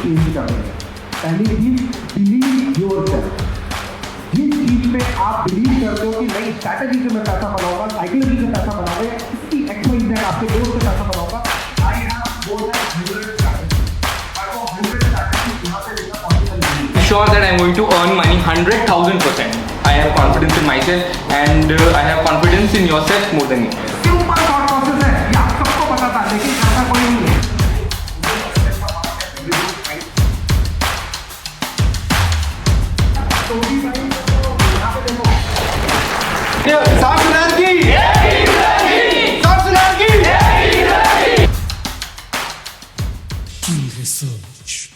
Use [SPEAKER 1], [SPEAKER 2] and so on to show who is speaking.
[SPEAKER 1] Change कर रहे हैं। पहली चीज, बिलीव योरसेल्फ। जिस चीज में आप बिलीव करते हो कि नई स्ट्रैटेजी से मैं पैसा बनाऊंगा, साइकोलॉजी से पैसा बनाऊंगा, या इसकी एक्सरसाइज आपके दोस्त से पैसा बनाऊंगा, I have more than 100 strategy. और वो 100 स्ट्रैटेजी यहां से लेकर पॉसिबल नहीं है।
[SPEAKER 2] Sure that I'm going to earn money 100,000%. I have confidence in myself and I have confidence in yourself more than you.
[SPEAKER 1] Simple thought process है, ये आप सबको पता था, लेकिन करता कोई नहीं है। तो भी भाई यहाँ पे देखो,
[SPEAKER 2] साफ सुनार की, साफ सुनार की।
[SPEAKER 3] Research.